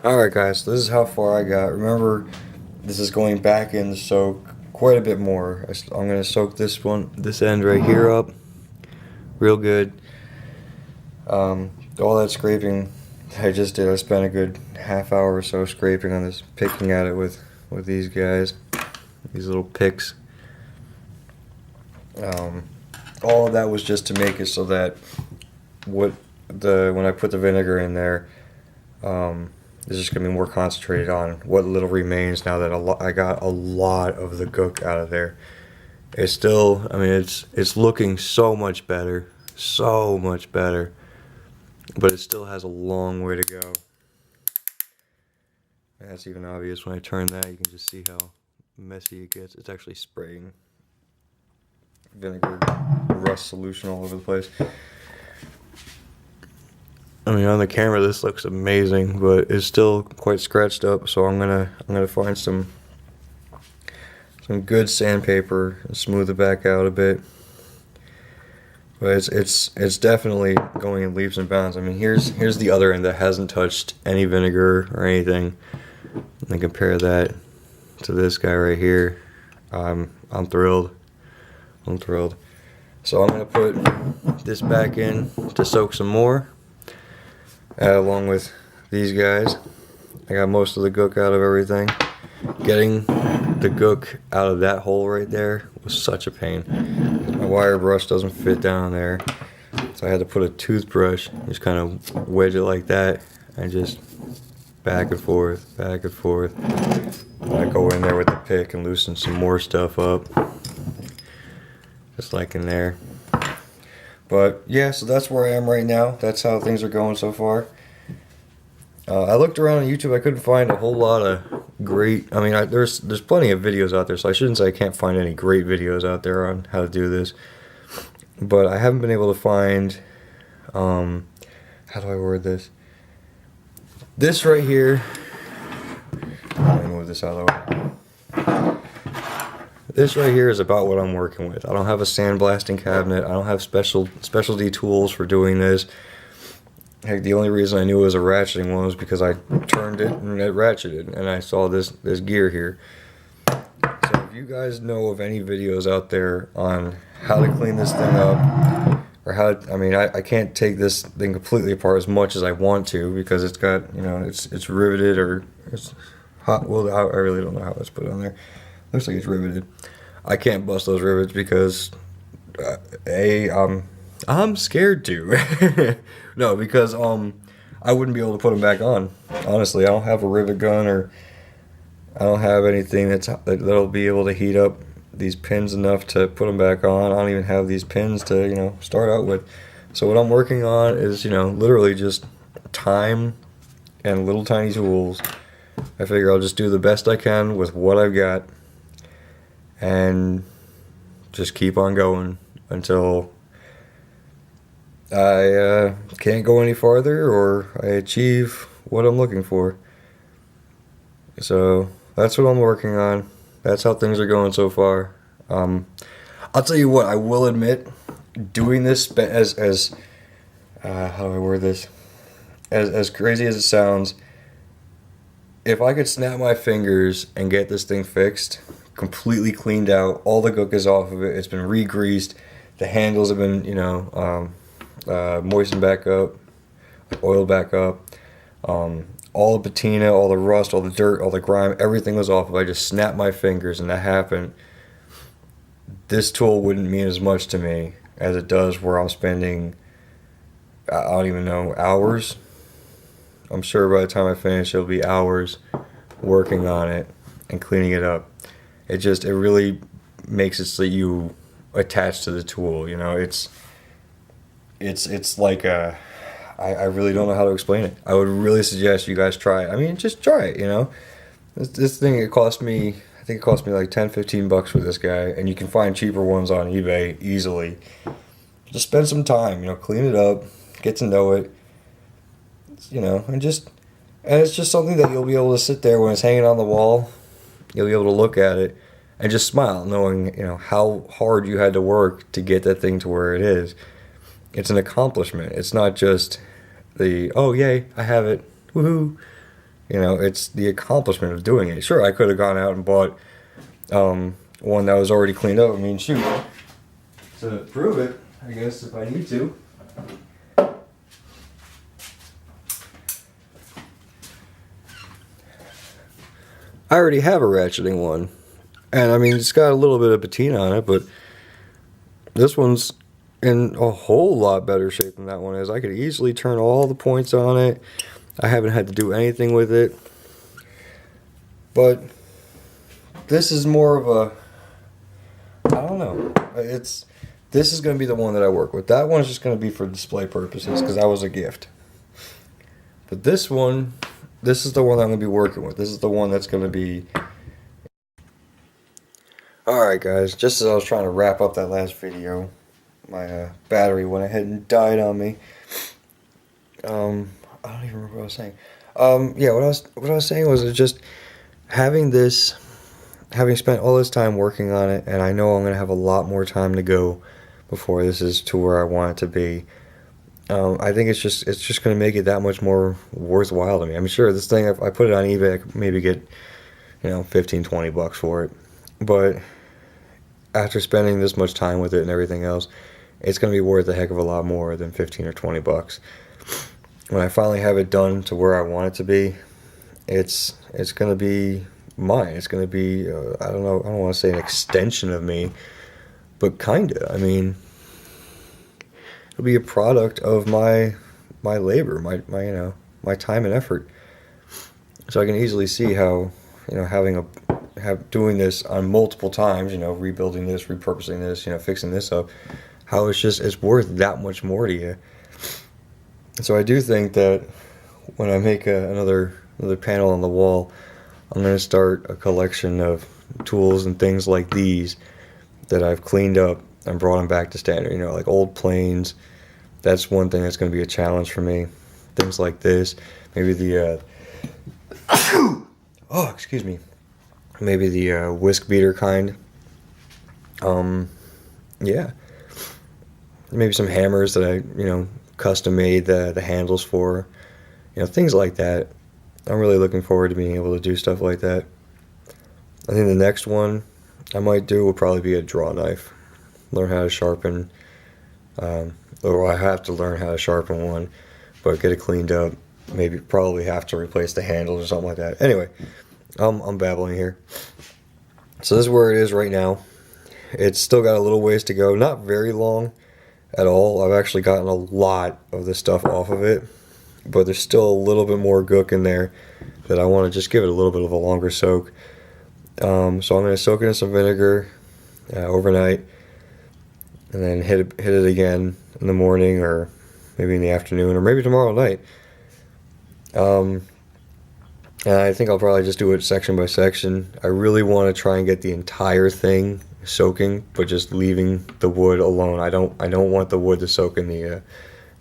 Alright guys, so this is how far I got. Remember, this is going back in to soak quite a bit more. I'm going to soak this end right here up real good. All that scraping I just did, I spent a good half hour or so scraping on this, picking at it with these guys, these little picks. All of that was just to make it so that when I put the vinegar in there, it's just gonna be more concentrated on what little remains now that I got a lot of the gook out of there. It's still, I mean, it's looking so much better, but it still has a long way to go. And that's even obvious when I turn that. You can just see how messy it gets. It's actually spraying vinegar rust solution all over the place. I mean, on the camera this looks amazing, but it's still quite scratched up. So I'm gonna find some good sandpaper and smooth it back out a bit. But it's definitely going in leaps and bounds. I mean, here's the other end that hasn't touched any vinegar or anything. And compare that to this guy right here. I'm thrilled. I'm thrilled. So I'm gonna put this back in to soak some more. Along with these guys. I got most of the gook out of everything. Getting the gook out of that hole right there was such a pain. My wire brush doesn't fit down there, so I had to put a toothbrush, just kind of wedge it like that, and just back and forth, back and forth. And I go in there with the pick and loosen some more stuff up, just like in there. But yeah, so that's where I am right now. That's how things are going so far. I looked around on YouTube. I couldn't find a whole lot of great. I mean, there's plenty of videos out there, so I shouldn't say I can't find any great videos out there on how to do this. But I haven't been able to find. How do I word this? This right here. Let me move this out of the way. This right here is about what I'm working with. I don't have a sandblasting cabinet. I don't have specialty tools for doing this. Heck, the only reason I knew it was a ratcheting one was because I turned it and it ratcheted, and I saw this gear here. So if you guys know of any videos out there on how to clean this thing up, or how, I mean, I can't take this thing completely apart as much as I want to because it's got, you know, it's riveted or it's hot. Well, I really don't know how it's put on there. Looks like it's riveted. I can't bust those rivets because I'm scared to. No, because I wouldn't be able to put them back on. Honestly, I don't have a rivet gun, or I don't have anything that'll be able to heat up these pins enough to put them back on. I don't even have these pins to, you know, start out with. So what I'm working on is, you know, literally just time and little tiny tools. I figure I'll just do the best I can with what I've got and just keep on going until I can't go any farther or I achieve what I'm looking for. So that's what I'm working on. That's how things are going so far. I'll tell you what, I will admit, doing this as how do I word this? As crazy as it sounds, if I could snap my fingers and get this thing fixed, completely cleaned out, all the gook is off of it, it's been re-greased, the handles have been, you know, moistened back up, oiled back up, all the patina, all the rust, all the dirt, all the grime, everything was off. If I just snapped my fingers and that happened, this tool wouldn't mean as much to me as it does where I'm spending, I don't even know, hours. I'm sure by the time I finish it'll be hours working on it and cleaning it up. It really makes it so you attach to the tool, you know. It's like I really don't know how to explain it. I would really suggest you guys try it. I mean, just try it, you know. This thing, I think it cost me like 10-15 bucks for this guy, and you can find cheaper ones on eBay easily. Just spend some time, you know, clean it up, get to know it, you know, and it's just something that you'll be able to sit there when it's hanging on the wall. You'll be able to look at it and just smile, knowing, you know, how hard you had to work to get that thing to where it is. It's an accomplishment. It's not just the, oh yay, I have it, woohoo. You know, it's the accomplishment of doing it. Sure, I could have gone out and bought one that was already cleaned up. I mean, shoot, to prove it, I guess if I need to. I already have a ratcheting one, and I mean, it's got a little bit of patina on it, but this one's in a whole lot better shape than that one is. I could easily turn all the points on it. I haven't had to do anything with it. But this is more of a, I don't know. This is going to be the one that I work with. That one's just going to be for display purposes because that was a gift. But this one, this is the one I'm going to be working with. This is the one that's going to be. Alright guys, just as I was trying to wrap up that last video, my battery went ahead and died on me. I don't even remember what I was saying. Yeah, what I was saying was just having spent all this time working on it, and I know I'm gonna have a lot more time to go before this is to where I want it to be. I think it's just gonna make it that much more worthwhile to me. I'm sure this thing, if I put it on eBay, I could maybe get, you know, 15-20 bucks for it. But after spending this much time with it and everything else, it's going to be worth a heck of a lot more than 15 or 20 bucks. When I finally have it done to where I want it to be, it's going to be mine. It's going to be, I don't know, I don't want to say an extension of me, but kinda. I mean, it'll be a product of my labor, my you know, my time and effort. So I can easily see how, you know, doing this on multiple times, you know, rebuilding this, repurposing this, you know, fixing this up, how it's worth that much more to you. So I do think that when I make another panel on the wall, I'm going to start a collection of tools and things like these that I've cleaned up and brought them back to standard, you know, like old planes. That's one thing that's going to be a challenge for me. Things like this, maybe the oh, excuse me. Maybe the whisk beater kind. Yeah. Maybe some hammers that I, you know, custom made the handles for. You know, things like that. I'm really looking forward to being able to do stuff like that. I think the next one I might do will probably be a draw knife. Learn how to sharpen, or I have to learn how to sharpen one, but get it cleaned up. Maybe probably have to replace the handles or something like that. Anyway, I'm babbling here. So this is where it is right now. It's still got a little ways to go. Not very long at all. I've actually gotten a lot of the stuff off of it, but there's still a little bit more gook in there that I want to just give it a little bit of a longer soak. So I'm going to soak it in some vinegar overnight, and then hit it again in the morning, or maybe in the afternoon, or maybe tomorrow night. And I think I'll probably just do it section by section. I really want to try and get the entire thing soaking, but just leaving the wood alone. I don't want the wood to soak in the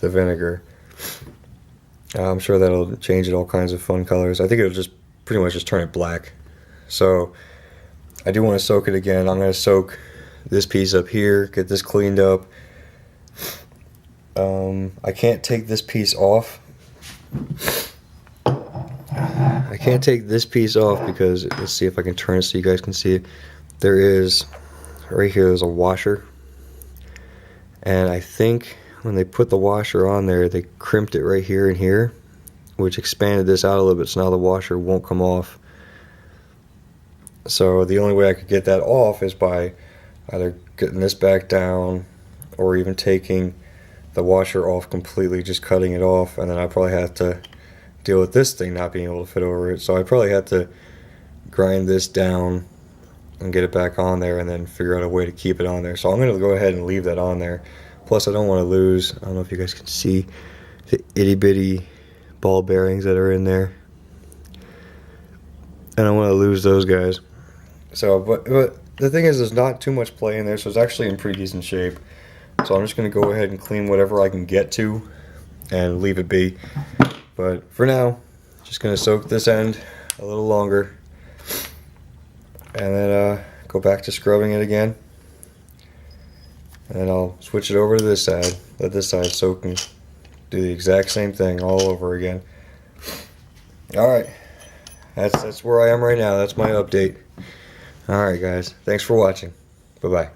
vinegar. I'm sure that'll change it all kinds of fun colors. I think it'll just pretty much just turn it black. So I do want to soak it again. I'm going to soak this piece up here, get this cleaned up. I can't take this piece off. I can't take this piece off because, let's see if I can turn it so you guys can see it. There is, right here, there's a washer. And I think when they put the washer on there, they crimped it right here and here, which expanded this out a little bit, so now the washer won't come off. So the only way I could get that off is by either getting this back down, or even taking the washer off completely, just cutting it off, and then I probably have to deal with this thing not being able to fit over it. So I probably have to grind this down and get it back on there, and then figure out a way to keep it on there. So I'm going to go ahead and leave that on there. Plus I don't want to lose, I don't know if you guys can see the itty bitty ball bearings that are in there. I don't want to lose those guys. So, but the thing is, there's not too much play in there, so it's actually in pretty decent shape. So I'm just going to go ahead and clean whatever I can get to and leave it be. But for now, just going to soak this end a little longer, and then go back to scrubbing it again. And then I'll switch it over to this side, let this side soak, and do the exact same thing all over again. Alright, That's where I am right now. That's my update. All right, guys. Thanks for watching. Bye bye.